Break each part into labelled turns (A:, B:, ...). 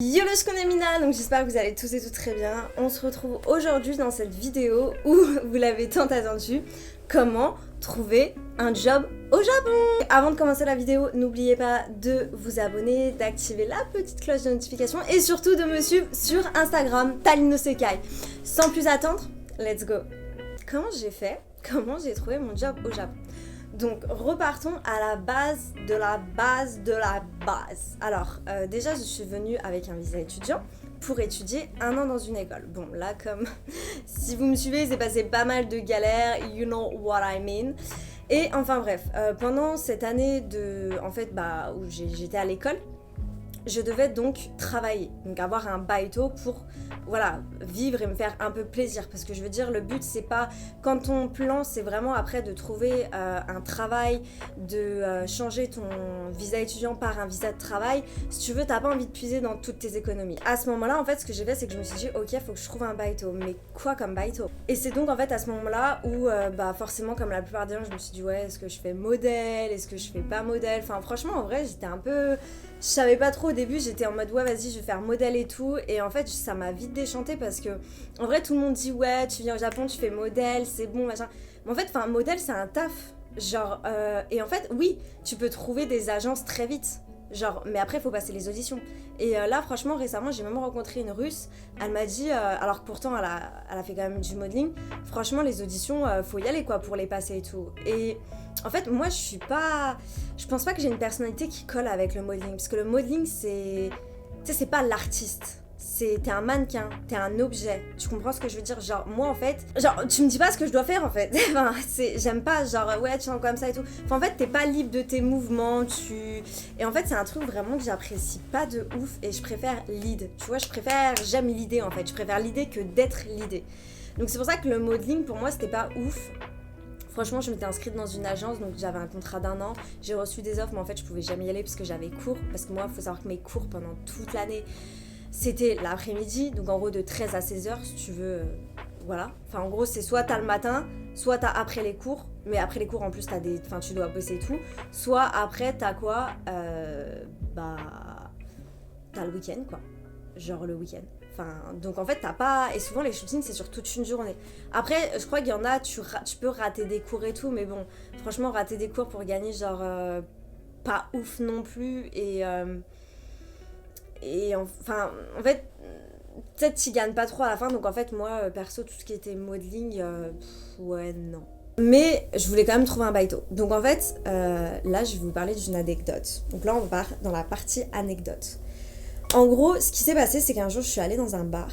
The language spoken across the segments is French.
A: Yo le Shkonamina, donc j'espère que vous allez tous et toutes très bien. On se retrouve aujourd'hui dans cette vidéo où vous l'avez tant attendu, comment trouver un job au Japon. Avant de commencer la vidéo, n'oubliez pas de vous abonner, d'activer la petite cloche de notification et surtout de me suivre sur Instagram, Taline no Sekai. Sans plus attendre, let's go. Comment j'ai fait? Comment j'ai trouvé mon job au Japon? Donc repartons à la base de la base de la base. Alors déjà je suis venue avec un visa étudiant pour étudier 1 an dans une école. Bon là comme si vous me suivez, il s'est passé pas mal de galères, you know what I mean. Et enfin bref, pendant cette année où j'étais à l'école, je devais donc travailler, donc avoir un baito pour vivre et me faire un peu plaisir, parce que je veux dire le but c'est pas, quand ton plan c'est vraiment après de trouver un travail, de changer ton visa étudiant par un visa de travail, si tu veux t'as pas envie de puiser dans toutes tes économies. À ce moment là en fait ce que j'ai fait c'est que je me suis dit ok faut que je trouve un baito, mais quoi comme baito? Et c'est donc en fait à ce moment là où forcément comme la plupart des gens je me suis dit ouais est-ce que je fais modèle, est-ce que je fais pas modèle, enfin franchement en vrai j'étais un peu... Je savais pas trop au début, j'étais en mode ouais vas-y je vais faire modèle et tout, et en fait ça m'a vite déchanté parce que en vrai tout le monde dit ouais tu viens au Japon tu fais modèle c'est bon machin, mais en fait modèle c'est un taf genre et en fait oui tu peux trouver des agences très vite genre, mais après faut passer les auditions. Et là franchement récemment j'ai même rencontré une russe, elle m'a dit alors que pourtant elle a fait quand même du modeling, franchement les auditions faut y aller quoi pour les passer et tout. Et en fait moi je pense pas que j'ai une personnalité qui colle avec le modeling, parce que le modeling c'est, tu sais c'est pas l'artiste, t'es un mannequin, t'es un objet, tu comprends ce que je veux dire? Genre moi en fait, genre tu me dis pas ce que je dois faire en fait. Enfin, j'aime pas genre ouais tu sens comme ça et tout, enfin, en fait t'es pas libre de tes mouvements, et en fait c'est un truc vraiment que j'apprécie pas de ouf, et je préfère lead, tu vois, j'aime l'idée en fait, je préfère l'idée que d'être l'idée. Donc c'est pour ça que le modeling pour moi c'était pas ouf. Franchement, je m'étais inscrite dans une agence, donc j'avais un contrat d'1 an. J'ai reçu des offres, mais en fait, je pouvais jamais y aller parce que j'avais cours. Parce que moi, il faut savoir que mes cours pendant toute l'année, c'était l'après-midi, donc en gros de 13 à 16 heures, si tu veux. Voilà. Enfin, en gros, c'est soit t'as le matin, soit t'as après les cours. Mais après les cours, en plus, tu dois bosser et tout. Soit après, t'as quoi t'as le week-end, quoi. Genre le week-end. Enfin, donc en fait t'as pas, et souvent les shootings c'est sur toute une journée. Après je crois qu'il y en a, tu peux rater des cours et tout, mais bon franchement rater des cours pour gagner genre pas ouf non plus. Et enfin en fait peut-être tu gagnes pas trop à la fin, donc en fait moi perso tout ce qui était modeling ouais non. Mais je voulais quand même trouver un baito. Donc en fait là je vais vous parler d'une anecdote. Donc là on part dans la partie anecdote. En gros, ce qui s'est passé, c'est qu'un jour, je suis allée dans un bar.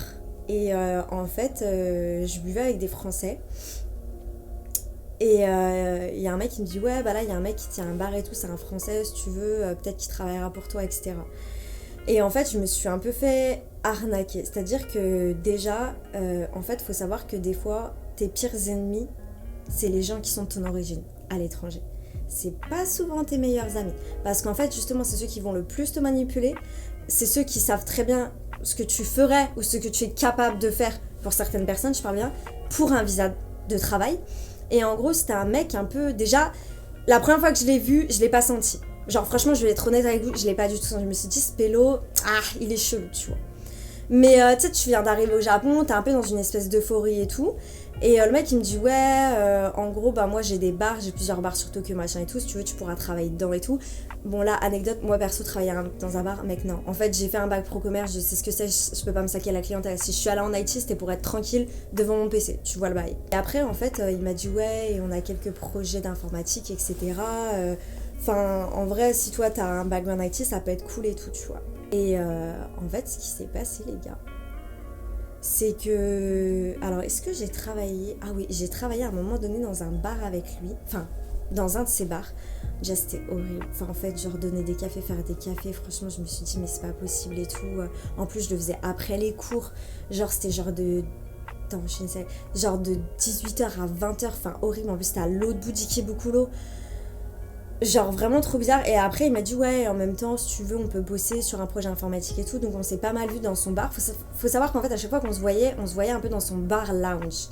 A: Et en fait, je buvais avec des Français. Et il y a un mec qui me dit, ouais, bah là, il y a un mec qui tient un bar et tout, c'est un Français, si tu veux, peut-être qu'il travaillera pour toi, etc. Et en fait, je me suis un peu fait arnaquer. C'est-à-dire que déjà, en fait, il faut savoir que des fois, tes pires ennemis, c'est les gens qui sont de ton origine, à l'étranger. C'est pas souvent tes meilleurs amis. Parce qu'en fait, justement, c'est ceux qui vont le plus te manipuler. C'est ceux qui savent très bien ce que tu ferais ou ce que tu es capable de faire pour certaines personnes, je parle bien, pour un visa de travail. Et en gros, c'était un mec un peu... Déjà, la première fois que je l'ai vu, je l'ai pas senti. Genre, franchement, je vais être honnête avec vous, je l'ai pas du tout senti. Je me suis dit, ce pélo, il est chelou, tu vois. Mais tu sais, tu viens d'arriver au Japon, t'es un peu dans une espèce d'euphorie et tout. Et le mec il me dit ouais en gros moi j'ai des bars, j'ai plusieurs bars sur Tokyo machin et tout, si tu veux tu pourras travailler dedans et tout. Bon là anecdote, moi perso travailler dans un bar, mec non. En fait j'ai fait un bac pro commerce, je sais ce que c'est, je peux pas me saquer à la clientèle. Si je suis allée en IT c'était pour être tranquille devant mon PC, tu vois le bail. Et après en fait il m'a dit ouais et on a quelques projets d'informatique etc. Enfin en vrai si toi t'as un background IT ça peut être cool et tout tu vois. Et en fait ce qui s'est passé les gars, c'est que... Alors, est-ce que j'ai travaillé... Ah oui, j'ai travaillé à un moment donné dans un bar avec lui. Enfin, dans un de ses bars. Déjà, c'était horrible. Enfin, en fait, genre, donner des cafés, faire des cafés. Franchement, je me suis dit, mais c'est pas possible et tout. En plus, je le faisais après les cours. Genre, c'était genre de... Attends, je ne sais... Genre de 18h à 20h. Enfin, horrible. En plus, c'était à l'autre bout d'Ikebukuro. Genre vraiment trop bizarre. Et après il m'a dit ouais en même temps si tu veux on peut bosser sur un projet informatique et tout. Donc on s'est pas mal vu dans son bar. Faut savoir qu'en fait à chaque fois qu'on se voyait, on se voyait un peu dans son bar lounge.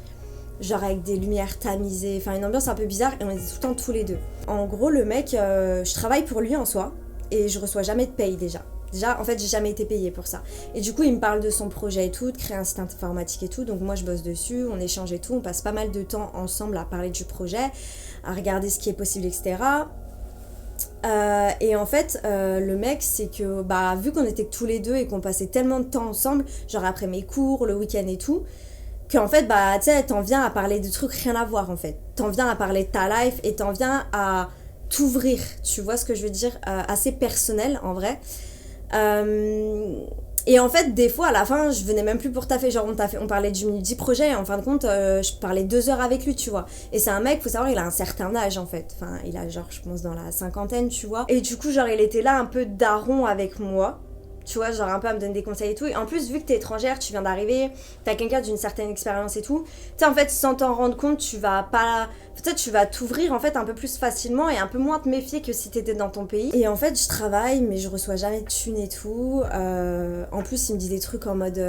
A: Genre avec des lumières tamisées, enfin une ambiance un peu bizarre, et on était tout le temps tous les deux. En gros le mec, je travaille pour lui en soi et je reçois jamais de paye déjà. Déjà, en fait, j'ai jamais été payée pour ça. Et du coup, il me parle de son projet et tout, de créer un site informatique et tout. Donc moi, je bosse dessus, on échange et tout. On passe pas mal de temps ensemble à parler du projet, à regarder ce qui est possible, etc. Et en fait, le mec, c'est que, bah, vu qu'on était que tous les deux et qu'on passait tellement de temps ensemble, genre après mes cours, le week-end et tout, qu'en fait, bah, tu sais, t'en viens à parler de trucs rien à voir, en fait. T'en viens à parler de ta life et t'en viens à t'ouvrir, tu vois ce que je veux dire, assez personnel, en vrai. Et en fait, des fois, à la fin, je venais même plus pour taffer. Genre, on parlait du midi projet et en fin de compte, je parlais 2 heures avec lui, tu vois. Et c'est un mec, faut savoir, il a un certain âge, en fait. Enfin, il a genre, je pense, dans la cinquantaine, tu vois. Et du coup, genre, il était là un peu daron avec moi. Tu vois, genre un peu à me donner des conseils et tout. Et en plus, vu que t'es étrangère, tu viens d'arriver, t'as quelqu'un d'une certaine expérience et tout. Tu sais, en fait, sans t'en rendre compte, tu vas pas... Peut-être tu vas t'ouvrir en fait un peu plus facilement et un peu moins te méfier que si t'étais dans ton pays. Et en fait, je travaille, mais je reçois jamais de thunes et tout. En plus, il me dit des trucs en mode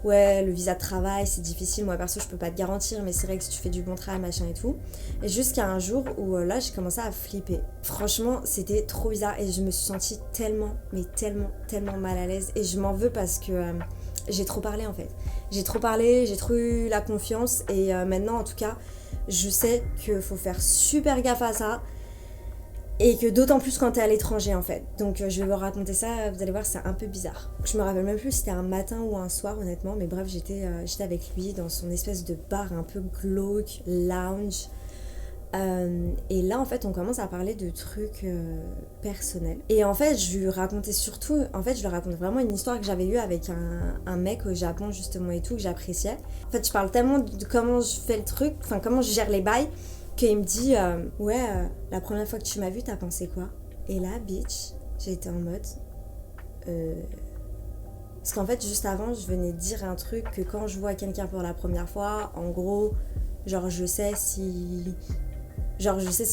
A: ouais, le visa de travail, c'est difficile. Moi, perso, je peux pas te garantir, mais c'est vrai que si tu fais du bon travail, machin et tout. Et jusqu'à un jour où là, j'ai commencé à flipper. Franchement, c'était trop bizarre et je me suis sentie tellement, mais tellement mal à l'aise. Et je m'en veux parce que j'ai trop parlé en fait. J'ai trop parlé, j'ai trop eu la confiance et maintenant, en tout cas, je sais qu'il faut faire super gaffe à ça et que d'autant plus quand t'es à l'étranger en fait. Donc je vais vous raconter ça, vous allez voir, c'est un peu bizarre. Je me rappelle même plus si c'était un matin ou un soir honnêtement, mais bref, j'étais avec lui dans son espèce de bar un peu glauque, lounge. Et là en fait on commence à parler de trucs personnels et en fait je lui racontais surtout, en fait je lui raconte vraiment une histoire que j'avais eue avec un mec au Japon justement et tout que j'appréciais. En fait je parle tellement de comment je fais le truc, enfin comment je gère les bails, qu'il me dit ouais la première fois que tu m'as vu t'as pensé quoi? Et là bitch j'ai été en mode parce qu'en fait juste avant je venais de dire un truc que quand je vois quelqu'un pour la première fois en gros genre je sais si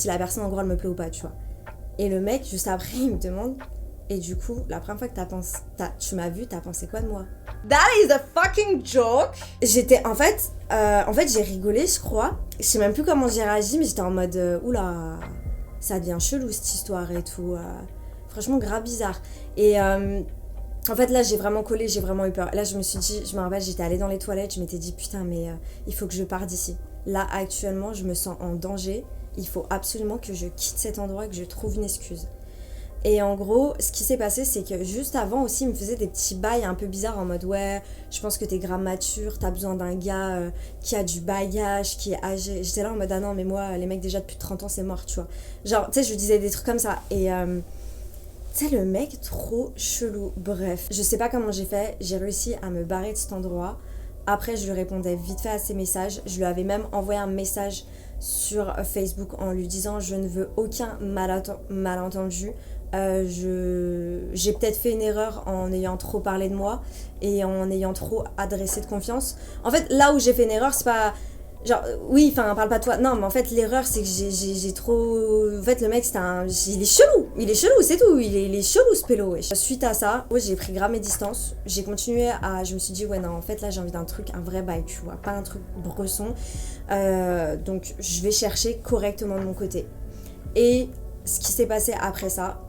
A: la personne en gros elle me plaît ou pas, tu vois. Et le mec, juste après, il me demande, et du coup, la première fois que tu m'as vu, t'as pensé quoi de moi? That is a fucking joke! J'étais, en fait, j'ai rigolé, je crois. Je sais même plus comment j'ai réagi, mais j'étais en mode, oula, ça devient chelou cette histoire et tout. Franchement, grave bizarre. Et en fait, là, j'ai vraiment collé, j'ai vraiment eu peur. Là, je me suis dit, je me rappelle, j'étais allée dans les toilettes, je m'étais dit, putain, mais il faut que je parte d'ici. Là, actuellement, je me sens en danger. Il faut absolument que je quitte cet endroit, que je trouve une excuse. Et en gros, ce qui s'est passé, c'est que juste avant aussi, il me faisait des petits bails un peu bizarres en mode ouais, je pense que t'es grave mature, t'as besoin d'un gars qui a du bagage, qui est âgé. J'étais là en mode ah non, mais moi, les mecs déjà depuis 30 ans, c'est mort, tu vois. Genre, tu sais, je lui disais des trucs comme ça. Et tu sais, le mec, trop chelou. Bref, je sais pas comment j'ai fait, j'ai réussi à me barrer de cet endroit. Après, je lui répondais vite fait à ses messages. Je lui avais même envoyé un message sur Facebook en lui disant je ne veux aucun malentendu. J'ai peut-être fait une erreur en ayant trop parlé de moi et en ayant trop adressé de confiance. En fait, là où j'ai fait une erreur, c'est pas... Genre, oui, enfin, parle pas de toi. Non, mais en fait, l'erreur, c'est que j'ai trop... En fait, le mec, il est chelou, c'est tout. Il est chelou, ce pélo, wesh. Suite à ça, j'ai pris grave mes distances. J'ai continué à... Je me suis dit, ouais, non, en fait, là, j'ai envie d'un truc, un vrai bail, tu vois. Pas un truc bresson. Donc, je vais chercher correctement de mon côté. Et ce qui s'est passé après ça,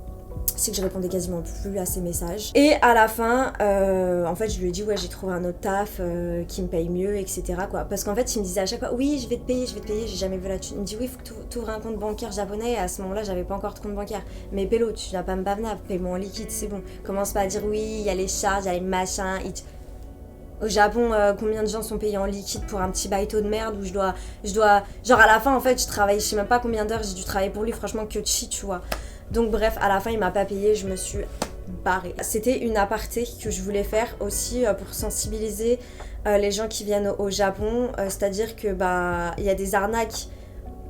A: c'est que je répondais quasiment plus à ses messages. Et à la fin, en fait, je lui ai dit, ouais, j'ai trouvé un autre taf qui me paye mieux, etc. quoi. Parce qu'en fait, il me disait à chaque fois, oui, je vais te payer, j'ai jamais vu la thune. Il me dit, oui, faut que tu ouvres un compte bancaire japonais. Et à ce moment-là, j'avais pas encore de compte bancaire. Mais Pélo, tu n'as pas me bavna, paye-moi en liquide, c'est bon. Commence pas à dire, oui, il y a les charges, il y a les machins. Au Japon, combien de gens sont payés en liquide pour un petit baito de merde où je dois... Genre, à la fin, en fait, je travaille, je sais même pas combien d'heures j'ai dû travailler pour lui, franchement, que chi, tu vois. Donc bref, à la fin, il m'a pas payé, je me suis barrée. C'était une aparté que je voulais faire aussi pour sensibiliser les gens qui viennent au Japon. C'est-à-dire que il y a des arnaques.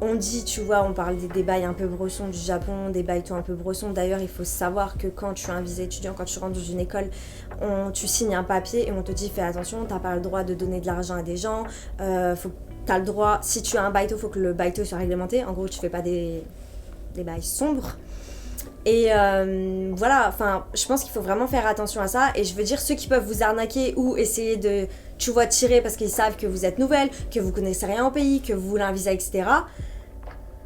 A: On dit, tu vois, on parle des bails un peu brossons du Japon, des bails un peu brossons. D'ailleurs, il faut savoir que quand tu as un visa étudiant, quand tu rentres dans une école, tu signes un papier et on te dit fais attention, t'as pas le droit de donner de l'argent à des gens. T'as le droit, si tu as un baito, faut que le baito soit réglementé. En gros, tu fais pas des bails sombres. Et voilà, enfin, je pense qu'il faut vraiment faire attention à ça. Et je veux dire, ceux qui peuvent vous arnaquer ou essayer de, tu vois, tirer parce qu'ils savent que vous êtes nouvelle, que vous connaissez rien au pays, que vous voulez un visa, etc.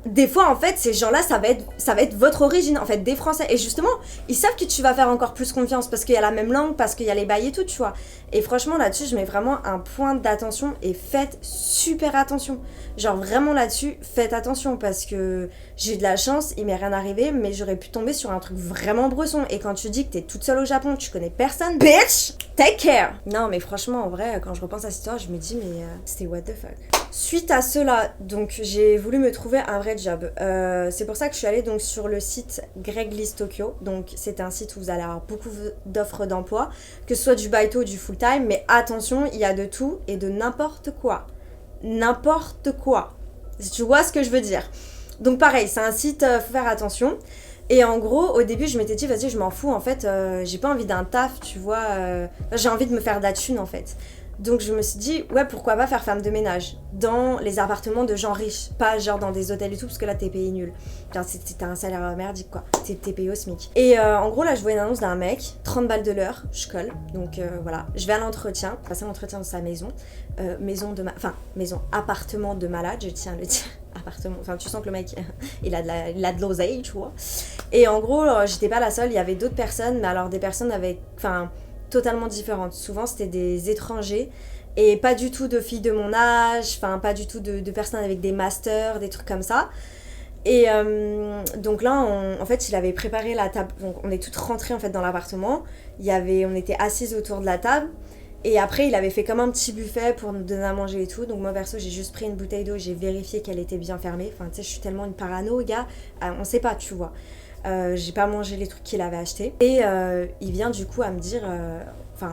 A: des fois en fait ces gens-là ça va être votre origine en fait, des Français, et justement ils savent que tu vas faire encore plus confiance parce qu'il y a la même langue, parce qu'il y a les bails et tout, tu vois. Et franchement là-dessus je mets vraiment un point d'attention, et faites super attention, genre vraiment là-dessus faites attention, parce que j'ai eu de la chance, il m'est rien arrivé, mais j'aurais pu tomber sur un truc vraiment bresson. Et quand tu dis que t'es toute seule au Japon, tu connais personne, bitch, take care. Non mais franchement en vrai quand je repense à cette histoire je me dis mais c'était what the fuck. Suite à cela, donc j'ai voulu me trouver un vrai job. C'est pour ça que je suis allée donc sur le site Craigslist Tokyo. Donc c'est un site où vous allez avoir beaucoup d'offres d'emploi, que ce soit du baito ou du full time, mais attention, il y a de tout et de n'importe quoi. N'importe quoi. Si tu vois ce que je veux dire. Donc pareil, c'est un site, faut faire attention. Et en gros, au début, je m'étais dit, vas-y, je m'en fous, en fait, j'ai pas envie d'un taf, tu vois, j'ai envie de me faire de la thune, en fait. Donc je me suis dit, ouais, pourquoi pas faire femme de ménage dans les appartements de gens riches, pas genre dans des hôtels et tout, parce que là, t'es payé nul. Genre, t'as un salaire merdique, quoi. T'es payé au SMIC. Et en gros, là, je vois une annonce d'un mec, 30 balles de l'heure, je colle. Donc voilà, je vais à l'entretien, passer l'entretien dans sa maison. Appartement de malade, je tiens à le dire. Appartement, enfin, tu sens que le mec, il a de l'oseille, tu vois. Et en gros, j'étais pas la seule, il y avait d'autres personnes, mais alors des personnes avec, totalement différentes. Souvent, c'était des étrangers et pas du tout de filles de mon âge, pas du tout de personnes avec des masters, des trucs comme ça. Et donc là, en fait, il avait préparé la table. Donc, on est toutes rentrées en fait dans l'appartement. On était assises autour de la table. Et après, il avait fait comme un petit buffet pour nous donner à manger et tout. Donc moi, perso, j'ai juste pris une bouteille d'eau, j'ai vérifié qu'elle était bien fermée. Enfin, tu sais, je suis tellement une parano, gars. On sait pas, tu vois. J'ai pas mangé les trucs qu'il avait achetés. Et il vient du coup à me dire...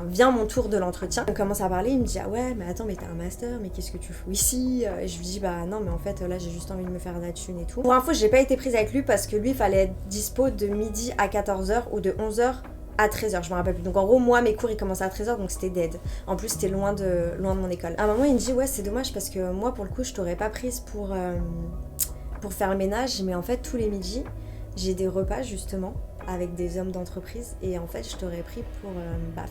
A: vient mon tour de l'entretien. On commence à parler, il me dit ah ouais mais attends mais t'as un master, mais qu'est-ce que tu fous ici? Et je lui dis bah non mais en fait là j'ai juste envie de me faire de la thune et tout. Pour info j'ai pas été prise avec lui parce que lui il fallait être dispo de midi à 14h ou de 11h à 13h, je me rappelle plus. Donc en gros moi mes cours ils commençaient à 13h donc c'était dead. En plus c'était loin de mon école. À un moment il me dit ouais c'est dommage parce que moi pour le coup je t'aurais pas prise pour faire le ménage, mais en fait tous les midis j'ai des repas justement avec des hommes d'entreprise et en fait je t'aurais pris pour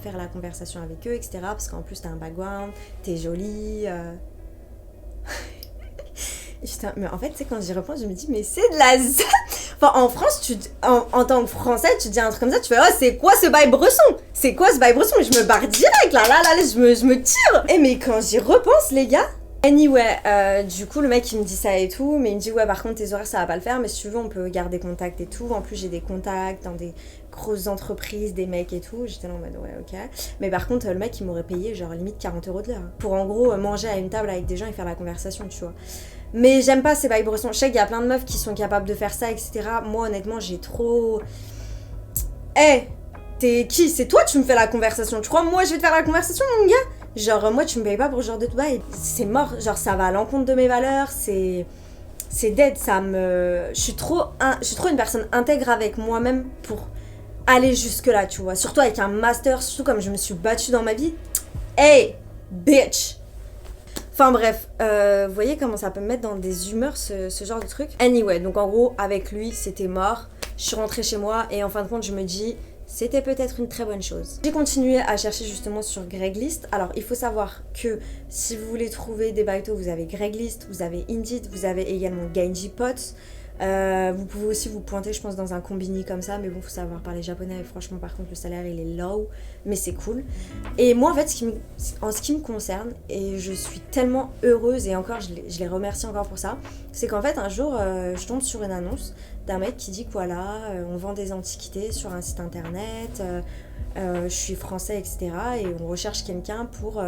A: faire la conversation avec eux, etc. Parce qu'en plus t'as un background, t'es jolie. Mais en fait tu sais quand j'y repense je me dis mais c'est de la z... en France en tant que Français tu dis un truc comme ça, tu fais oh c'est quoi ce bail bresson, c'est quoi ce bail bresson, mais je me barre direct là je me tire. Et mais quand j'y repense les gars. Anyway, du coup le mec il me dit ça et tout, mais il me dit ouais par contre tes horaires ça va pas le faire, mais si tu veux on peut garder contact et tout. En plus j'ai des contacts dans des grosses entreprises, des mecs et tout. J'étais là en mode ouais ok. Mais par contre le mec il m'aurait payé genre limite 40 € de l'heure pour en gros manger à une table avec des gens et faire la conversation, tu vois. Mais j'aime pas ces bails bressons. Je sais qu'il y a plein de meufs qui sont capables de faire ça, etc. Moi honnêtement j'ai trop... T'es qui? C'est toi tu me fais la conversation, tu crois moi je vais te faire la conversation mon gars? Genre moi tu me payes pas pour ce genre de bail, c'est mort, genre ça va à l'encontre de mes valeurs, c'est dead, je suis trop une personne intègre avec moi-même pour aller jusque là, tu vois, surtout avec un master, surtout comme je me suis battue dans ma vie. Hey bitch. Enfin bref, vous voyez comment ça peut me mettre dans des humeurs ce genre de truc. Anyway, donc en gros avec lui c'était mort, je suis rentrée chez moi et en fin de compte je me dis c'était peut-être une très bonne chose. J'ai continué à chercher justement sur Craigslist. Alors il faut savoir que si vous voulez trouver des baito, vous avez Craigslist, vous avez Indeed, vous avez également Genji Pot. Vous pouvez aussi vous pointer je pense dans un combini comme ça, mais bon faut savoir parler japonais et franchement par contre le salaire il est low, mais c'est cool. Et moi en fait en ce qui me concerne, et je suis tellement heureuse et encore je les remercie encore pour ça, c'est qu'en fait un jour je tombe sur une annonce d'un mec qui dit que voilà on vend des antiquités sur un site internet, je suis français etc. et on recherche quelqu'un pour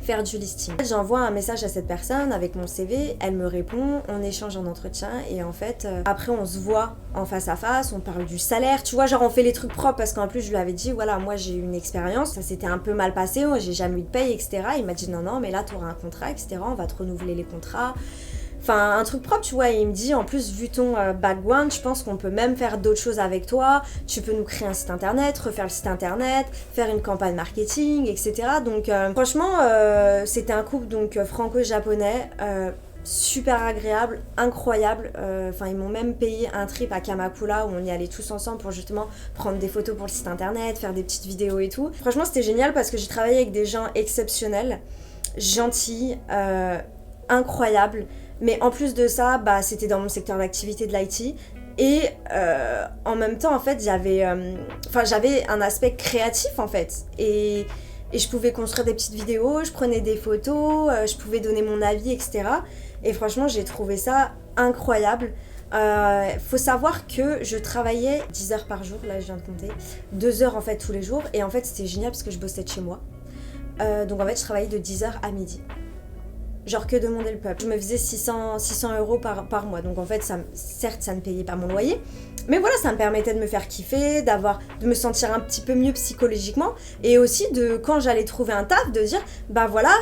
A: faire du listing. J'envoie un message à cette personne avec mon CV, elle me répond, on échange en entretien et en fait après on se voit en face à face, on parle du salaire, tu vois, genre on fait les trucs propres parce qu'en plus je lui avais dit voilà moi j'ai eu une expérience, ça s'était un peu mal passé, j'ai jamais eu de paye etc. Il m'a dit non mais là t'auras un contrat etc. On va te renouveler les contrats. Enfin, un truc propre, tu vois, et il me dit, en plus, vu ton background, je pense qu'on peut même faire d'autres choses avec toi. Tu peux nous créer un site internet, refaire le site internet, faire une campagne marketing, etc. Donc, franchement, c'était un couple donc franco-japonais, super agréable, incroyable. Ils m'ont même payé un trip à Kamakura où on y allait tous ensemble pour justement prendre des photos pour le site internet, faire des petites vidéos et tout. Franchement, c'était génial parce que j'ai travaillé avec des gens exceptionnels, gentils, incroyables. Mais en plus de ça, bah, c'était dans mon secteur d'activité de l'IT. Et en même temps, en fait, j'avais un aspect créatif, en fait. Et je pouvais construire des petites vidéos, je prenais des photos, je pouvais donner mon avis, etc. Et franchement, j'ai trouvé ça incroyable. Faut savoir que je travaillais 10 heures par jour, là je viens de compter, 2 heures en fait tous les jours. Et en fait, c'était génial parce que je bossais de chez moi. Donc en fait, je travaillais de 10 heures à midi. Genre que demander le peuple. Je me faisais 600 € par mois. Donc en fait, certes, ça ne payait pas mon loyer. Mais voilà, ça me permettait de me faire kiffer, de me sentir un petit peu mieux psychologiquement. Et aussi, quand j'allais trouver un taf, de dire, bah voilà,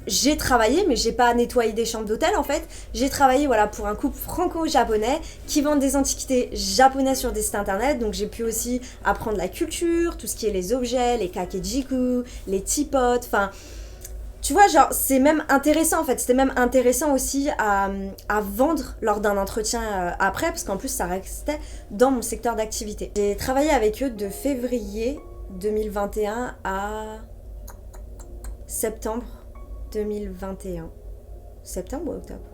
A: j'ai travaillé, mais j'ai pas nettoyé des chambres d'hôtel en fait. J'ai travaillé voilà, pour un couple franco-japonais qui vend des antiquités japonaises sur des sites internet. Donc j'ai pu aussi apprendre la culture, tout ce qui est les objets, les kakejiku, les teapots, enfin... Tu vois, genre, c'est même intéressant en fait. C'était même intéressant aussi à vendre lors d'un entretien après, parce qu'en plus, ça restait dans mon secteur d'activité. J'ai travaillé avec eux de février 2021 à septembre 2021. Septembre ou octobre ?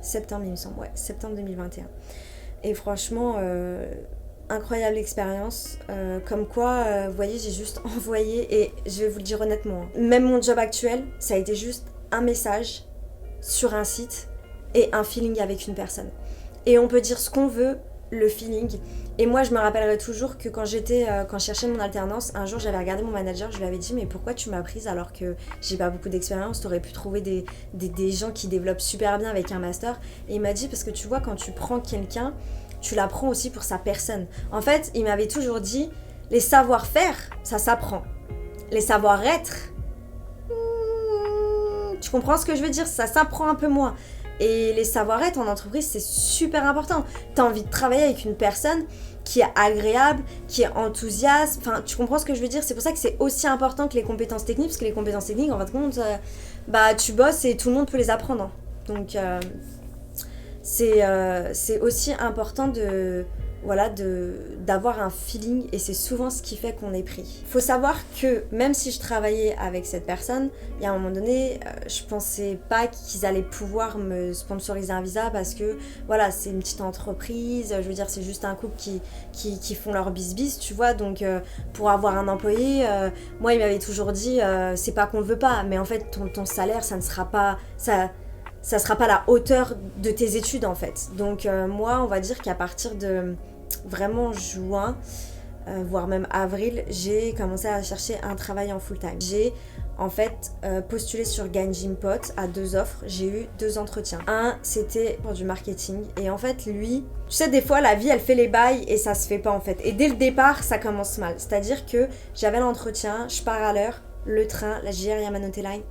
A: Septembre, il me semble, ouais, septembre 2021. Et franchement... incroyable expérience, comme quoi, vous voyez, j'ai juste envoyé, et je vais vous le dire honnêtement, même mon job actuel, ça a été juste un message sur un site et un feeling avec une personne. Et on peut dire ce qu'on veut, le feeling. Et moi, je me rappellerai toujours que quand je cherchais mon alternance, un jour, j'avais regardé mon manager, je lui avais dit, mais pourquoi tu m'as prise alors que j'ai pas beaucoup d'expérience, t'aurais pu trouver des gens qui développent super bien avec un master. Et il m'a dit, parce que tu vois, quand tu prends quelqu'un, tu l'apprends aussi pour sa personne. En fait, il m'avait toujours dit, les savoir-faire, ça s'apprend. Les savoir-être, tu comprends ce que je veux dire ? Ça s'apprend un peu moins. Et les savoir-être en entreprise, c'est super important. T'as envie de travailler avec une personne qui est agréable, qui est enthousiaste. Enfin, tu comprends ce que je veux dire ? C'est pour ça que c'est aussi important que les compétences techniques, parce que les compétences techniques, en fin de compte, bah, tu bosses et tout le monde peut les apprendre. Donc... c'est aussi important d'avoir un feeling, et c'est souvent ce qui fait qu'on est pris. Faut savoir que même si je travaillais avec cette personne, il y a un moment donné, je pensais pas qu'ils allaient pouvoir me sponsoriser un visa, parce que voilà, c'est une petite entreprise, je veux dire, c'est juste un couple qui font leur bis, tu vois. Donc pour avoir un employé, moi il m'avait toujours dit, c'est pas qu'on le veut pas, mais en fait ton salaire, ça sera pas à la hauteur de tes études en fait. Donc moi, on va dire qu'à partir de vraiment juin, voire même avril, j'ai commencé à chercher un travail en full time. J'ai en fait postulé sur Ganjimpot à 2 offres. J'ai eu 2 entretiens. Un, c'était pour du marketing. Et en fait, lui, tu sais, des fois, la vie, elle fait les bails et ça se fait pas en fait. Et dès le départ, ça commence mal. C'est-à-dire que j'avais l'entretien, je pars à l'heure, le train, la JR Yamanote Line,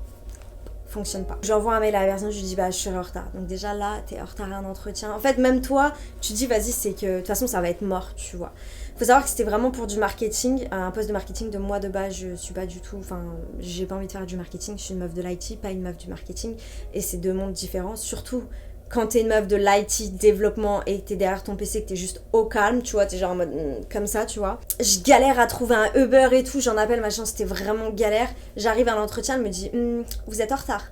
A: fonctionne pas. J'envoie un mail à la personne, je lui dis bah je suis en retard. Donc déjà là, t'es en retard à un entretien. En fait, même toi, tu te dis vas-y, c'est que de toute façon ça va être mort, tu vois. Faut savoir que c'était vraiment pour du marketing, un poste de marketing. De moi de base, je suis pas du tout, enfin, j'ai pas envie de faire du marketing. Je suis une meuf de l'IT, pas une meuf du marketing. Et c'est 2 mondes différents, surtout quand t'es une meuf de l'IT, développement, et que t'es derrière ton PC, que t'es juste au calme, tu vois, t'es genre en mode comme ça, tu vois. Je galère à trouver un Uber et tout, j'en appelle, machin, c'était vraiment galère. J'arrive à l'entretien, elle me dit vous êtes en retard.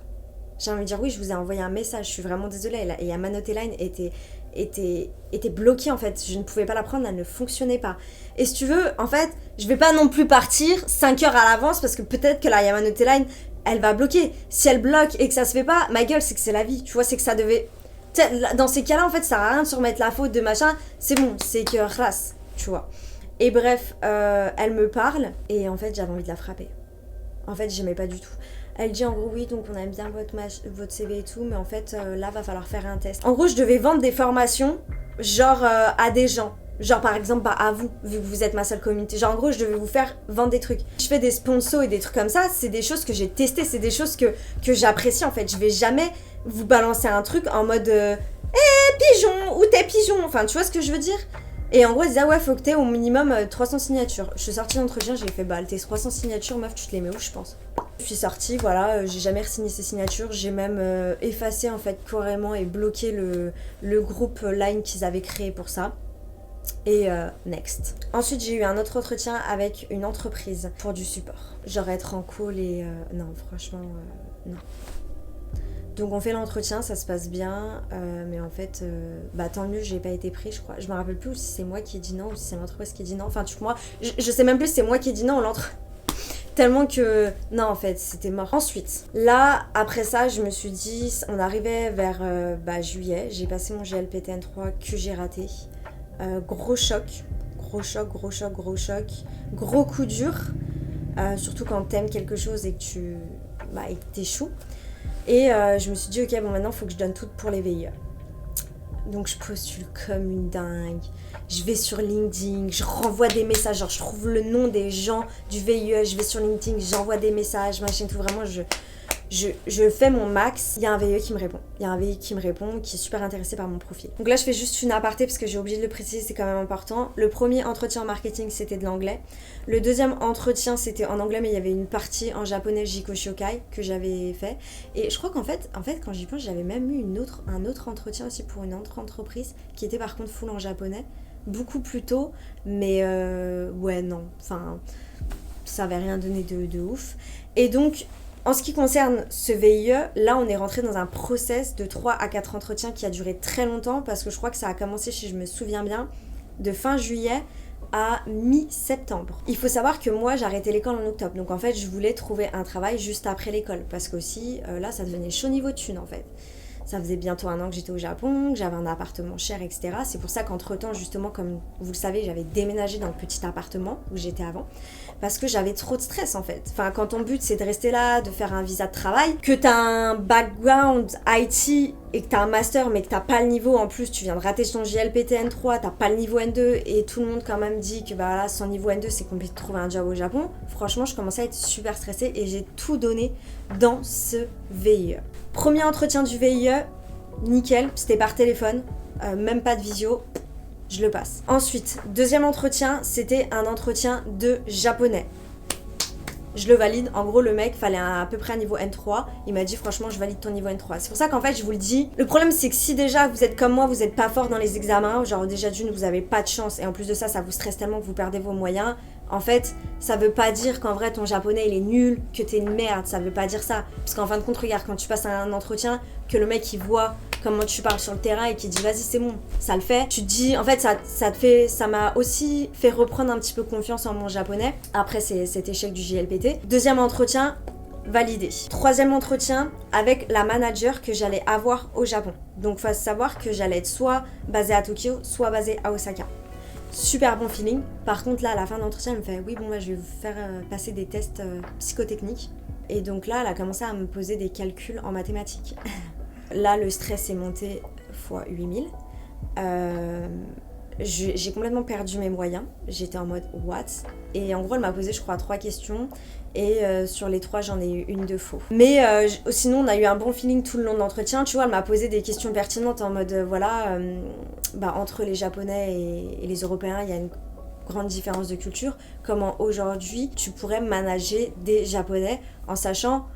A: J'ai envie de dire oui, je vous ai envoyé un message, je suis vraiment désolée. Et Yamanote Line était bloquée en fait, je ne pouvais pas la prendre, elle ne fonctionnait pas. Et si tu veux, en fait, je vais pas non plus partir 5 heures à l'avance, parce que peut-être que la Yamanote Line, elle va bloquer. Si elle bloque et que ça se fait pas, ma gueule, c'est que c'est la vie, tu vois, c'est que ça devait... Dans ces cas-là, en fait, ça sert à rien de se remettre la faute de machin, c'est bon, c'est que race, tu vois. Et bref, elle me parle, et en fait, j'avais envie de la frapper. En fait, j'aimais pas du tout. Elle dit en gros oui, donc on aime bien votre CV et tout, mais en fait là va falloir faire un test. En gros, je devais vendre des formations genre à des gens. Genre par exemple bah, à vous, vu que vous êtes ma seule communauté. Genre en gros, je devais vous faire vendre des trucs. Je fais des sponsors et des trucs comme ça, c'est des choses que j'ai testées, c'est des choses que j'apprécie en fait. Je vais jamais vous balancer un truc en mode pigeon, ou t'es pigeon, enfin tu vois ce que je veux dire. Et en gros, elle disait ouais, faut que t'aies au minimum 300 signatures. Je suis sortie d'entretien, j'ai fait bah tes 300 signatures, meuf, tu te les mets où, je pense. Je suis sortie, voilà, j'ai jamais re-signé ces signatures, j'ai même effacé en fait carrément et bloqué le groupe Line qu'ils avaient créé pour ça. Et next. Ensuite, j'ai eu un autre entretien avec une entreprise pour du support. Genre être en call et non, franchement, non. Donc on fait l'entretien, ça se passe bien, mais en fait, tant mieux, j'ai pas été pris, je crois. Je me rappelle plus si c'est moi qui ai dit non ou si c'est l'entreprise qui ai dit non. Enfin, moi, je sais même plus si c'est moi qui ai dit non ou l'entreprise. Tellement que... Non, en fait, c'était mort. Ensuite, là, après ça, je me suis dit... On arrivait vers juillet. J'ai passé mon GLPTN3 que j'ai raté. Gros choc. Gros choc, gros choc, gros choc. Gros coup dur. Surtout quand t'aimes quelque chose et que t'échoues. Et je me suis dit, ok, bon, maintenant, il faut que je donne tout pour les VIE. Donc je postule comme une dingue, je vais sur LinkedIn, je renvoie des messages, genre je trouve le nom des gens du VIE, je vais sur LinkedIn, j'envoie des messages, machin tout, vraiment je fais mon max. Il y a un VIE qui me répond, qui est super intéressé par mon profil. Donc là je fais juste une aparté parce que j'ai oublié de le préciser, c'est quand même important. Le premier entretien en marketing c'était de l'anglais. Le deuxième entretien c'était en anglais mais il y avait une partie en japonais Jiko Shokai que j'avais fait. Et je crois qu'en fait quand j'y pense j'avais même eu un autre entretien aussi pour une autre entreprise qui était par contre full en japonais. Beaucoup plus tôt, mais ouais non, enfin ça avait rien donné de ouf. Et donc en ce qui concerne ce VIE, là on est rentré dans un process de 3 à 4 entretiens qui a duré très longtemps parce que je crois que ça a commencé, si je me souviens bien, de fin juillet à mi-septembre. Il faut savoir que moi j'ai arrêté l'école en octobre, donc en fait je voulais trouver un travail juste après l'école parce qu'aussi là ça devenait chaud niveau de thunes en fait. Ça faisait bientôt 1 an que j'étais au Japon, que j'avais un appartement cher, etc. C'est pour ça qu'entre temps, justement, comme vous le savez, j'avais déménagé dans le petit appartement où j'étais avant. Parce que j'avais trop de stress en fait. Enfin, quand ton but c'est de rester là, de faire un visa de travail, que t'as un background IT et que t'as un master mais que t'as pas le niveau, en plus tu viens de rater ton GLPTN3, t'as pas le niveau N2 et tout le monde quand même dit que bah là sans niveau N2 c'est compliqué de trouver un job au Japon. Franchement, je commençais à être super stressée et j'ai tout donné dans ce VIE. Premier entretien du VIE, nickel, c'était par téléphone, même pas de visio. Je le passe. Ensuite, deuxième entretien, c'était un entretien de japonais. Je le valide. En gros, le mec fallait à peu près un niveau N3. Il m'a dit franchement, je valide ton niveau N3. C'est pour ça qu'en fait, je vous le dis. Le problème, c'est que si déjà vous êtes comme moi, vous n'êtes pas fort dans les examens, genre déjà d'une, vous avez pas de chance. Et en plus de ça, ça vous stresse tellement que vous perdez vos moyens. En fait, ça veut pas dire qu'en vrai ton japonais il est nul, que t'es une merde, ça veut pas dire ça. Parce qu'en fin de compte, regarde, quand tu passes un entretien, que le mec il voit comment tu parles sur le terrain et qu'il dit vas-y c'est bon, ça le fait. Tu te dis, en fait ça m'a aussi fait reprendre un petit peu confiance en mon japonais après cet échec du JLPT. Deuxième entretien, validé. Troisième entretien avec la manager que j'allais avoir au Japon. Donc faut savoir que j'allais être soit basée à Tokyo, soit basée à Osaka. Super bon feeling. Par contre là à la fin de l'entretien elle me fait oui bon là je vais vous faire passer des tests psychotechniques. Et donc là elle a commencé à me poser des calculs en mathématiques. Là le stress est monté fois 8000. J'ai complètement perdu mes moyens. J'étais en mode what? Et en gros elle m'a posé je crois 3 questions. Et sur les 3 j'en ai eu une de faux. Mais sinon on a eu un bon feeling tout le long de l'entretien. Tu vois elle m'a posé des questions pertinentes en mode entre les Japonais et les Européens il y a une grande différence de culture. Comment aujourd'hui tu pourrais manager des Japonais en sachant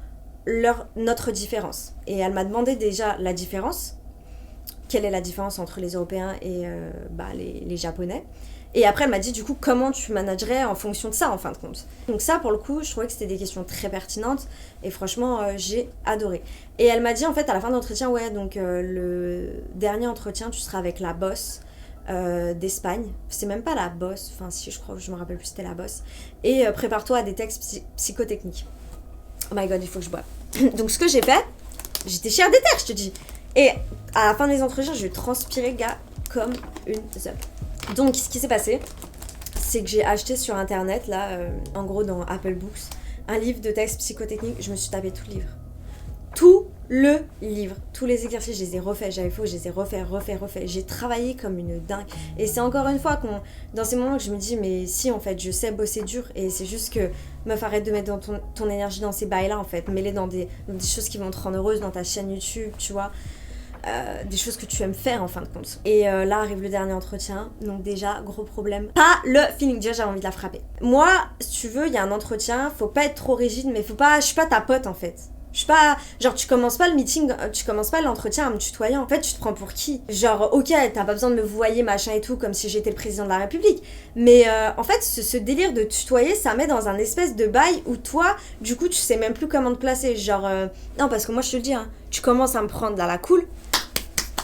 A: notre différence. Et elle m'a demandé déjà la différence. Quelle est la différence entre les Européens et les Japonais. Et après elle m'a dit du coup comment tu managerais en fonction de ça en fin de compte. Donc ça pour le coup je trouvais que c'était des questions très pertinentes et franchement j'ai adoré. Et elle m'a dit en fait à la fin de l'entretien ouais donc le dernier entretien tu seras avec la boss d'Espagne. C'est même pas la boss, enfin si je crois je me rappelle plus c'était la boss. Et prépare-toi à des textes psychotechniques. Oh my god il faut que je boive. Donc ce que j'ai fait, j'étais chère des terres je te dis. Et à la fin des entretiens je transpirais gars comme une zeub. Donc ce qui s'est passé, c'est que j'ai acheté sur internet, là, en gros dans Apple Books, un livre de texte psychotechnique. Je me suis tapé tout le livre. Tout le livre. Tous les exercices, je les ai refaits. J'avais faux, je les ai refaits. J'ai travaillé comme une dingue. Et c'est encore une fois dans ces moments que je me dis, mais si en fait, je sais bosser dur. Et c'est juste que, meuf, arrête de mettre dans ton énergie dans ces bails-là, en fait. Mets-les dans des choses qui vont te rendre heureuse dans ta chaîne YouTube, tu vois. Des choses que tu aimes faire en fin de compte. Et là arrive le dernier entretien. Donc déjà gros problème, pas le feeling. Déjà j'avais envie de la frapper. Moi si tu veux il y a un entretien, faut pas être trop rigide, mais faut pas, je suis pas ta pote en fait. Je suis pas... Genre, tu commences pas le meeting, tu commences pas l'entretien en me tutoyant. En fait, tu te prends pour qui? Genre, ok, t'as pas besoin de me vouvoyer, machin et tout, comme si j'étais le président de la République. Mais en fait, ce délire de tutoyer, ça met dans un espèce de bail où toi, du coup, tu sais même plus comment te placer. Genre, non, parce que moi, je te le dis, hein, tu commences à me prendre à la cool,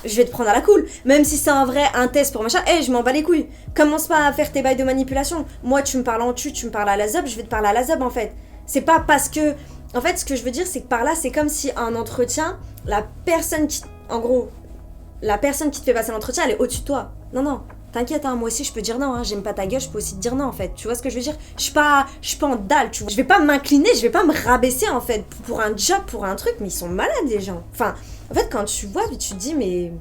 A: je vais te prendre à la cool. Même si c'est un test pour machin, je m'en bats les couilles. Commence pas à faire tes bails de manipulation. Moi, tu me parles en tu me parles à la zob, je vais te parler à la zob, en fait. C'est pas parce que... En fait, ce que je veux dire, c'est que par là, c'est comme si un entretien, la personne qui te fait passer l'entretien, elle est au-dessus de toi. Non, non, t'inquiète, hein, moi aussi, je peux dire non. Hein, j'aime pas ta gueule, je peux aussi te dire non, en fait. Tu vois ce que je veux dire? Je suis pas en dalle, tu vois. Je vais pas m'incliner, je vais pas me rabaisser, en fait, pour un job, pour un truc, mais ils sont malades, les gens. Enfin, en fait, quand tu vois, tu te dis, mais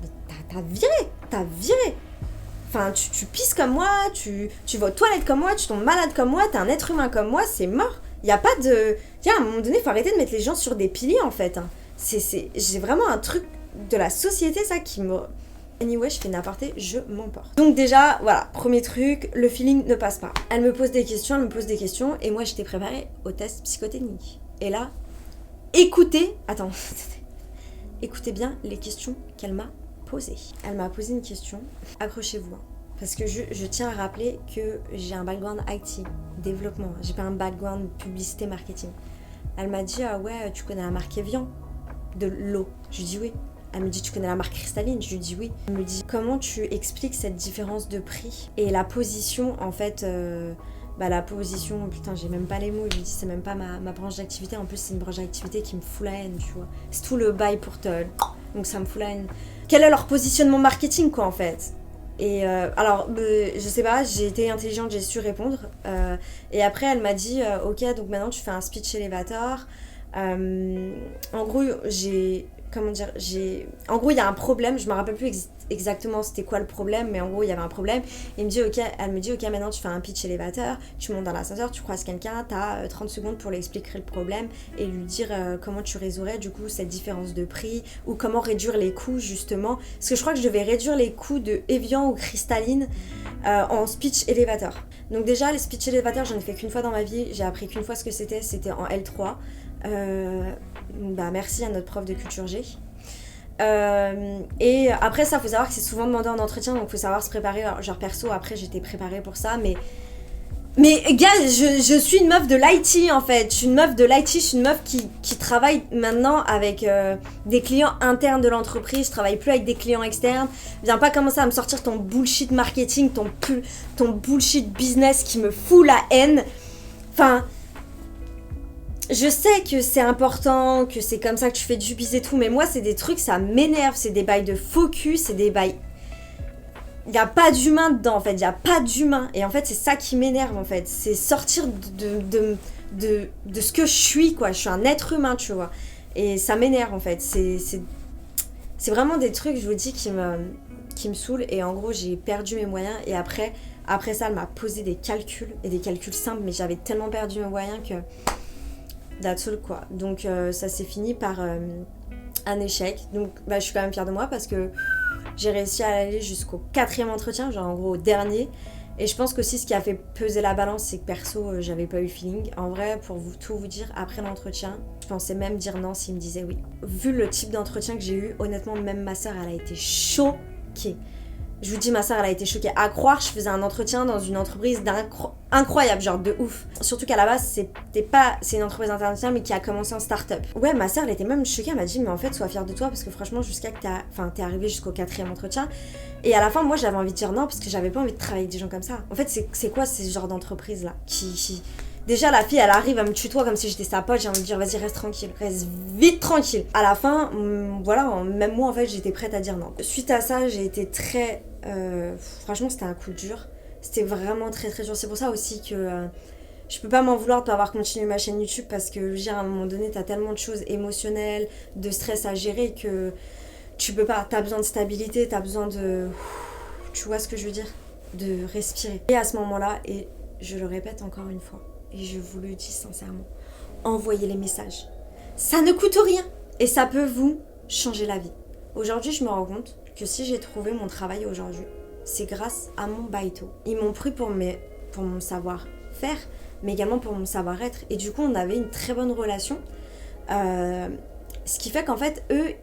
A: t'as viré. Enfin, tu pisses comme moi, tu vas aux toilettes comme moi, tu tombes malade comme moi, t'es un être humain comme moi, c'est mort. Y a pas de... Tiens, à un moment donné, faut arrêter de mettre les gens sur des piliers, en fait. Hein. J'ai vraiment un truc de la société, ça, qui me... Anyway, je fais une aparté, je m'emporte. Donc déjà, voilà, premier truc, le feeling ne passe pas. Elle me pose des questions, et moi, j'étais préparée au test psychotechnique. Et là, écoutez bien les questions qu'elle m'a posées. Elle m'a posé une question, accrochez-vous, hein. Parce que je tiens à rappeler que j'ai un background IT, développement. J'ai pas un background publicité, marketing. Elle m'a dit, ah ouais, tu connais la marque Evian de l'eau? Je lui dis oui. Elle me dit, tu connais la marque Cristalline? Je lui dis oui. Elle me dit, comment tu expliques cette différence de prix? Et la position, en fait, la position, putain, j'ai même pas les mots. Je lui dis, c'est même pas ma branche d'activité. En plus, c'est une branche d'activité qui me fout la haine, tu vois. C'est tout le bail pour te... Donc ça me fout la haine. Quel est leur positionnement marketing, quoi, en fait? Et alors, je sais pas, j'ai été intelligente, j'ai su répondre. Et après, elle m'a dit, ok, donc maintenant tu fais un speech elevator. En gros, en gros, il y a un problème, je me rappelle plus exactement c'était quoi le problème, mais en gros, il y avait un problème. Elle me dit, ok, maintenant tu fais un pitch elevator, tu montes dans l'ascenseur, tu croises quelqu'un, t'as 30 secondes pour lui expliquer le problème et lui dire comment tu résoudrais du coup cette différence de prix ou comment réduire les coûts justement. Parce que je crois que je devais réduire les coûts de Evian ou Cristalline en speech elevator. Donc déjà, les speech elevator, j'en ai fait qu'une fois dans ma vie, j'ai appris qu'une fois ce que c'était en L3. Merci à notre prof de culture G. Et après ça, faut savoir que c'est souvent demandé en entretien, donc faut savoir se préparer. Alors, genre perso, après j'étais préparée pour ça, mais gars, je suis une meuf de l'IT en fait. Je suis une meuf de l'IT, je suis une meuf qui travaille maintenant avec des clients internes de l'entreprise. Je travaille plus avec des clients externes. Viens pas commencer à me sortir ton bullshit marketing, ton bullshit business qui me fout la haine. Enfin... Je sais que c'est important, que c'est comme ça que tu fais du biz et tout, mais moi, c'est des trucs, ça m'énerve. C'est des bails de focus, c'est des bails... Il n'y a pas d'humain dedans, en fait. Il n'y a pas d'humain. Et en fait, c'est ça qui m'énerve, en fait. C'est sortir de ce que je suis, quoi. Je suis un être humain, tu vois. Et ça m'énerve, en fait. C'est vraiment des trucs, je vous dis, qui me saoulent. Et en gros, j'ai perdu mes moyens. Et après ça, elle m'a posé des calculs. Et des calculs simples, mais j'avais tellement perdu mes moyens que... That's all, quoi. Donc ça s'est fini par un échec. Donc je suis quand même fière de moi parce que j'ai réussi à aller jusqu'au 4e entretien, genre en gros au dernier. Et je pense qu'aussi ce qui a fait peser la balance, c'est que perso, j'avais pas eu feeling. En vrai, pour tout vous dire, après l'entretien, je pensais même dire non s'il me disait oui. Vu le type d'entretien que j'ai eu, honnêtement, même ma sœur, elle a été choquée. Je vous dis, ma sœur, elle a été choquée. À croire, je faisais un entretien dans une entreprise incroyable, genre de ouf. Surtout qu'à la base, c'est une entreprise internationale, mais qui a commencé en start-up. Ouais, ma sœur, elle était même choquée. Elle m'a dit, mais en fait, sois fière de toi, parce que franchement, jusqu'à que t'es arrivée jusqu'au 4e entretien. Et à la fin, moi, j'avais envie de dire non, parce que j'avais pas envie de travailler avec des gens comme ça. En fait, c'est quoi ces genres d'entreprise-là qui... Déjà, la fille, elle arrive, elle me tutoie comme si j'étais sa pote. J'ai envie de dire, vas-y, reste tranquille, reste vite tranquille. À la fin, voilà, même moi, en fait, j'étais prête à dire non. Suite à ça, j'ai été très... franchement, c'était un coup dur. C'était vraiment très, très dur. C'est pour ça aussi que je peux pas m'en vouloir de pas avoir continué ma chaîne YouTube parce que, je veux dire, à un moment donné, t'as tellement de choses émotionnelles, de stress à gérer que tu peux pas. T'as besoin de stabilité, t'as besoin de... Tu vois ce que je veux dire? De respirer. Et à ce moment-là, et je le répète encore une fois, et je vous le dis sincèrement, envoyez les messages. Ça ne coûte rien et ça peut vous changer la vie. Aujourd'hui, je me rends compte que si j'ai trouvé mon travail aujourd'hui, c'est grâce à mon baito. Ils m'ont pris pour mon savoir-faire, mais également pour mon savoir-être. Et du coup, on avait une très bonne relation. Ce qui fait qu'en fait, eux,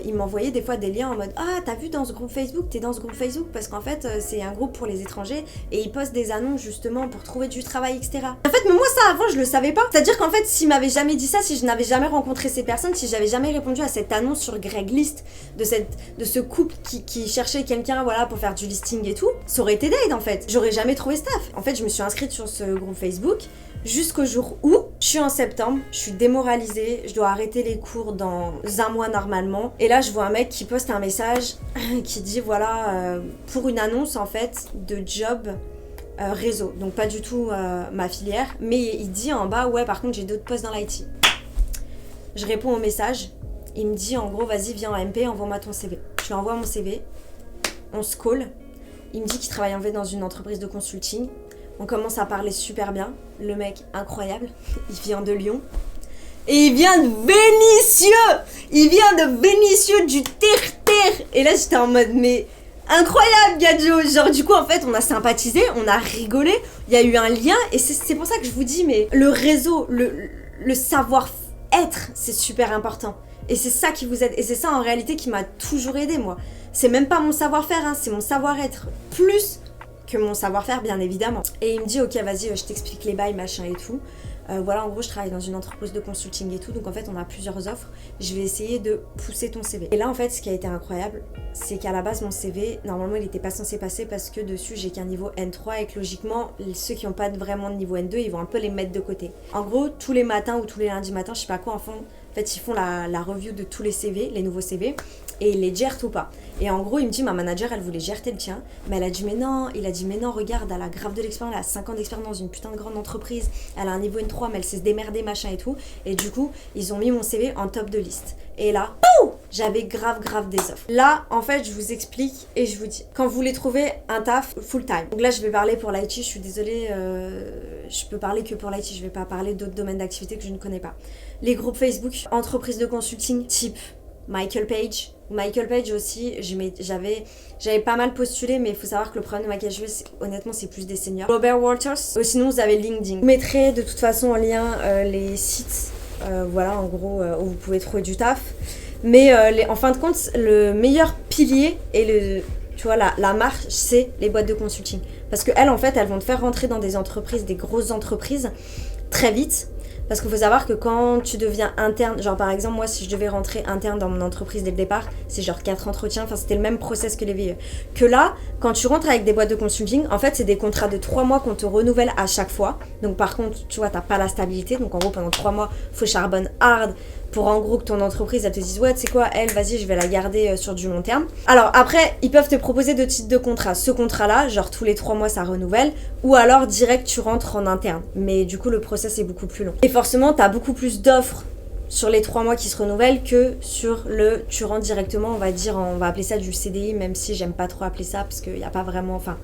A: ils m'envoyaient des fois des liens en mode « Ah, t'as vu dans ce groupe Facebook, t'es dans ce groupe Facebook ?» Parce qu'en fait, c'est un groupe pour les étrangers et ils postent des annonces justement pour trouver du travail, etc. En fait, mais moi ça avant, je le savais pas. C'est-à-dire qu'en fait, s'ils m'avaient jamais dit ça, si je n'avais jamais rencontré ces personnes, si j'avais jamais répondu à cette annonce sur Craigslist de ce couple qui cherchait quelqu'un, voilà, pour faire du listing et tout, ça aurait été dead en fait. J'aurais jamais trouvé ce taf. En fait, je me suis inscrite sur ce groupe Facebook jusqu'au jour où je suis en septembre, je suis démoralisée, je dois arrêter les cours dans un mois normalement. Et là, je vois un mec qui poste un message qui dit voilà, pour une annonce en fait de job réseau. Donc pas du tout ma filière, mais il dit en bas ouais, par contre j'ai d'autres postes dans l'IT. Je réponds au message, il me dit en gros vas-y viens en MP, envoie-moi ton CV. Je lui envoie mon CV, on se call, il me dit qu'il travaille en fait dans une entreprise de consulting. On commence à parler super bien. Le mec, incroyable. Il vient de Lyon. Et il vient de Vénissieux. Il vient de Vénissieux, du terre-terre. Et là, j'étais en mode, mais incroyable, Gadjo. Genre, du coup, en fait, on a sympathisé, on a rigolé. Il y a eu un lien. Et c'est pour ça que je vous dis, mais le réseau, le savoir-être, c'est super important. Et c'est ça qui vous aide. Et c'est ça, en réalité, qui m'a toujours aidé, moi. C'est même pas mon savoir-faire, hein, c'est mon savoir-être. Plus que mon savoir-faire, bien évidemment. Et il me dit ok vas-y, je t'explique les bails, machin et tout. Voilà, en gros je travaille dans une entreprise de consulting et tout, donc en fait on a plusieurs offres, je vais essayer de pousser ton CV. Et là en fait ce qui a été incroyable, c'est qu'à la base mon CV, normalement il n'était pas censé passer parce que dessus j'ai qu'un niveau N3 et que logiquement ceux qui n'ont pas vraiment de niveau N2 ils vont un peu les mettre de côté. En gros tous les matins ou tous les lundis matins, je sais pas quoi, en fait ils font la review de tous les CV, les nouveaux CV, et ils les gèrent ou pas. Et en gros, il me dit, ma manager, elle voulait gérer le tien, mais elle a dit, mais non, regarde, elle a grave de l'expérience, elle a 5 ans d'expérience dans une putain de grande entreprise, elle a un niveau N3, mais elle sait se démerder, machin et tout. Et du coup, ils ont mis mon CV en top de liste. Et là, j'avais grave des offres. Là, en fait, je vous explique et je vous dis, quand vous voulez trouver un taf full time, donc là, je vais parler pour l'IT, je suis désolée, je peux parler que pour l'IT, je vais pas parler d'autres domaines d'activité que je ne connais pas. Les groupes Facebook, entreprises de consulting, type Michael Page aussi, j'avais pas mal postulé, mais il faut savoir que le problème de Michael Page, honnêtement, c'est plus des seniors. Robert Walters, sinon vous avez LinkedIn. Je mettrai de toute façon en lien les sites, voilà, en gros, où vous pouvez trouver du taf. Mais en fin de compte, le meilleur pilier et tu vois, la marche, c'est les boîtes de consulting. Parce qu'elles, en fait, elles vont te faire rentrer dans des entreprises, des grosses entreprises, très vite. Parce qu'il faut savoir que quand tu deviens interne, genre par exemple moi si je devais rentrer interne dans mon entreprise dès le départ, c'est genre 4 entretiens, enfin c'était le même process que les VIE. Que là, quand tu rentres avec des boîtes de consulting, en fait c'est des contrats de 3 mois qu'on te renouvelle à chaque fois. Donc par contre, tu vois, t'as pas la stabilité, donc en gros pendant 3 mois, faut charbonne hard pour en gros que ton entreprise elle te dise ouais tu sais quoi, elle vas-y je vais la garder sur du long terme. Alors après ils peuvent te proposer 2 types de contrats, ce contrat là genre tous les 3 mois ça renouvelle, ou alors direct tu rentres en interne, mais du coup le process est beaucoup plus long et forcément t'as beaucoup plus d'offres sur les 3 mois qui se renouvellent que sur le tu rentres directement, on va dire, on va appeler ça du CDI, même si j'aime pas trop appeler ça parce qu'il n'y a pas vraiment, enfin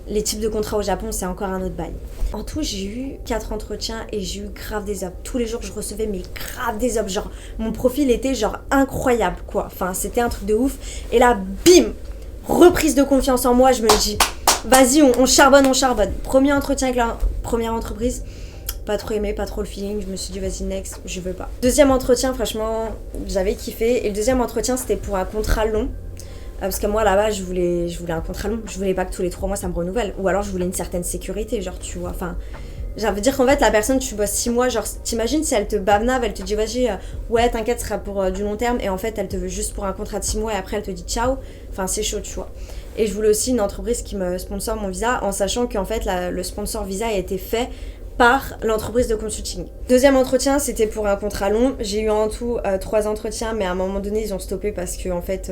A: les types de contrats au Japon, c'est encore un autre bail. En tout, j'ai eu 4 entretiens et j'ai eu grave des offres. Tous les jours, je recevais mais grave des offres. Genre, mon profil était genre incroyable, quoi. Enfin, c'était un truc de ouf. Et là, bim, reprise de confiance en moi. Je me dis, vas-y, on charbonne. Premier entretien avec la première entreprise. Pas trop aimé, pas trop le feeling. Je me suis dit, vas-y, next, je veux pas. Deuxième entretien, franchement, j'avais kiffé. Et le deuxième entretien, c'était pour un contrat long. Parce que moi là-bas je voulais un contrat long, je voulais pas que tous les 3 mois ça me renouvelle, ou alors je voulais une certaine sécurité, genre tu vois, enfin ça veut dire qu'en fait la personne tu bosses 6 mois, genre t'imagines si elle te bavnave, elle te dit vas-y ouais t'inquiète ce sera pour du long terme, et en fait elle te veut juste pour un contrat de 6 mois et après elle te dit ciao, enfin c'est chaud tu vois. Et je voulais aussi une entreprise qui me sponsor mon visa, en sachant qu'en fait le sponsor visa a été fait par l'entreprise de consulting. Deuxième entretien, c'était pour un contrat long. J'ai eu en tout 3 entretiens, mais à un moment donné, ils ont stoppé parce que en fait,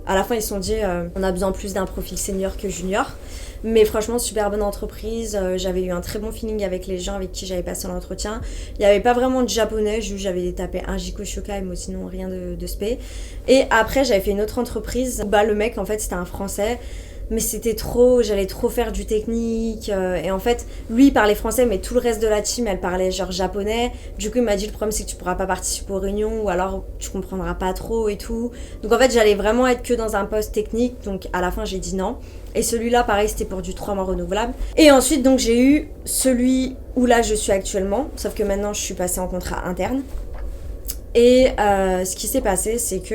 A: à la fin, ils se sont dit on a besoin plus d'un profil senior que junior. Mais franchement, super bonne entreprise. J'avais eu un très bon feeling avec les gens avec qui j'avais passé l'entretien. Il n'y avait pas vraiment de japonais, juste j'avais tapé un Jiko Shokai, mais sinon rien de spé. Et après, j'avais fait une autre entreprise. Bah, le mec, en fait, c'était un Français. Mais c'était trop, j'allais trop faire du technique, et en fait lui il parlait français mais tout le reste de la team elle parlait genre japonais. Du coup il m'a dit le problème c'est que tu pourras pas participer aux réunions, ou alors tu comprendras pas trop et tout. Donc en fait j'allais vraiment être que dans un poste technique, donc à la fin j'ai dit non. Et celui-là pareil c'était pour du 3 mois renouvelable. Et ensuite donc j'ai eu celui où là je suis actuellement, sauf que maintenant je suis passée en contrat interne. Et ce qui s'est passé, c'est que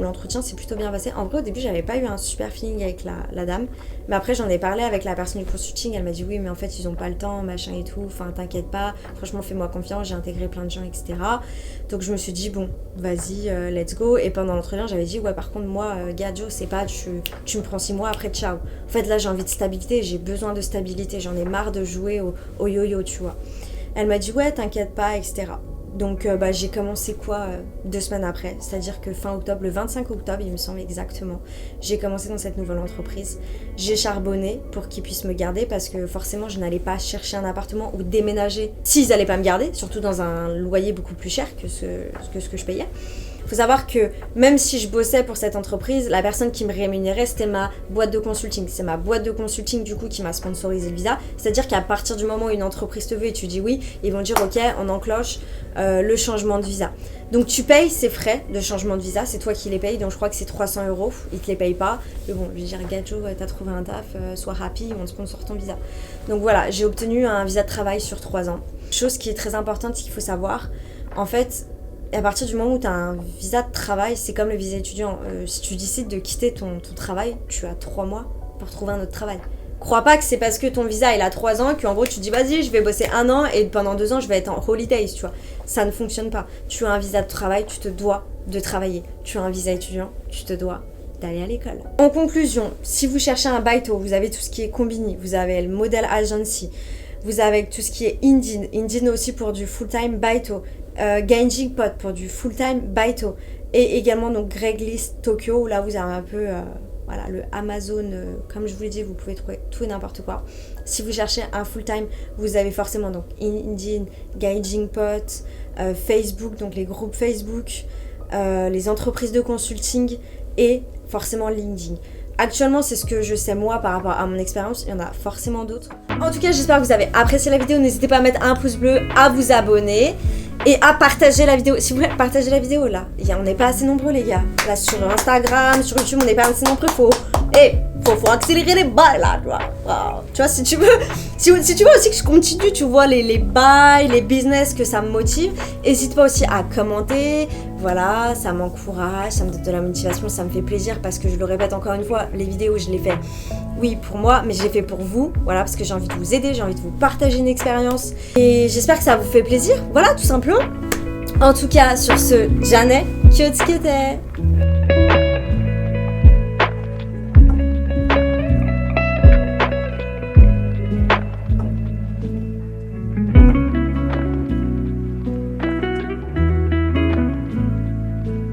A: l'entretien s'est plutôt bien passé. En vrai, au début, j'avais pas eu un super feeling avec la dame. Mais après, j'en ai parlé avec la personne du consulting. Elle m'a dit oui, mais en fait, ils ont pas le temps, machin et tout. Enfin, t'inquiète pas. Franchement, fais-moi confiance. J'ai intégré plein de gens, etc. Donc, je me suis dit, bon, vas-y, let's go. Et pendant l'entretien, j'avais dit, ouais, par contre, moi, Gadjo, c'est pas, tu me prends 6 mois, après, ciao. En fait, là, j'ai envie de stabilité. J'ai besoin de stabilité. J'en ai marre de jouer au yo-yo, tu vois. Elle m'a dit, ouais, t'inquiète pas, etc. Donc j'ai commencé 2 semaines après, c'est-à-dire que fin octobre, le 25 octobre il me semble exactement, j'ai commencé dans cette nouvelle entreprise. J'ai charbonné pour qu'ils puissent me garder parce que forcément je n'allais pas chercher un appartement ou déménager s'ils n'allaient pas me garder, surtout dans un loyer beaucoup plus cher que ce que je payais. Faut savoir que même si je bossais pour cette entreprise, la personne qui me rémunérait, c'était ma boîte de consulting. C'est ma boîte de consulting du coup qui m'a sponsorisé le visa. C'est-à-dire qu'à partir du moment où une entreprise te veut et tu dis oui, ils vont dire ok, on enclenche le changement de visa. Donc tu payes ces frais de changement de visa, c'est toi qui les payes, donc je crois que c'est 300 €, ils te les payent pas. Mais bon, je vais dire Gadjo, t'as trouvé un taf, sois happy, on te sponsor ton visa. Donc voilà, j'ai obtenu un visa de travail sur 3 ans. Chose qui est très importante, c'est qu'il faut savoir, en fait, à partir du moment où tu as un visa de travail, c'est comme le visa étudiant. Si tu décides de quitter ton travail, tu as 3 mois pour trouver un autre travail. Crois pas que c'est parce que ton visa il a 3 ans qu'en gros tu te dis vas-y je vais bosser 1 an et pendant 2 ans je vais être en holidays, tu vois. Ça ne fonctionne pas. Tu as un visa de travail, tu te dois de travailler. Tu as un visa étudiant, tu te dois d'aller à l'école. En conclusion, si vous cherchez un baito, vous avez tout ce qui est Combini, vous avez le Model Agency, vous avez tout ce qui est Indeed aussi pour du full-time baito, Gaijin Pot pour du full-time baito, et également donc Craigslist Tokyo où là vous avez un peu le Amazon, comme je vous l'ai dit, vous pouvez trouver tout et n'importe quoi. Si vous cherchez un full-time, vous avez forcément donc Indeed, Gaijin Pot, Facebook, donc les groupes Facebook, les entreprises de consulting et forcément LinkedIn. Actuellement, c'est ce que je sais moi par rapport à mon expérience. Il y en a forcément d'autres. En tout cas, j'espère que vous avez apprécié la vidéo. N'hésitez pas à mettre un pouce bleu, à vous abonner et à partager la vidéo. Si vous voulez partager la vidéo, là, on n'est pas assez nombreux, les gars. Là, sur Instagram, sur YouTube, on n'est pas assez nombreux. Faut accélérer les bails, là, tu vois. Wow. Tu vois, si tu veux aussi que je continue, tu vois, les bails, les business, que ça me motive, n'hésite pas aussi à commenter. Voilà, ça m'encourage, ça me donne de la motivation, ça me fait plaisir parce que je le répète encore une fois, les vidéos, je les fais, oui, pour moi, mais je les fais pour vous. Voilà, parce que j'ai envie de vous aider, j'ai envie de vous partager une expérience. Et j'espère que ça vous fait plaisir. Voilà, tout simplement. En tout cas, sur ce, Janet Kyotsuke.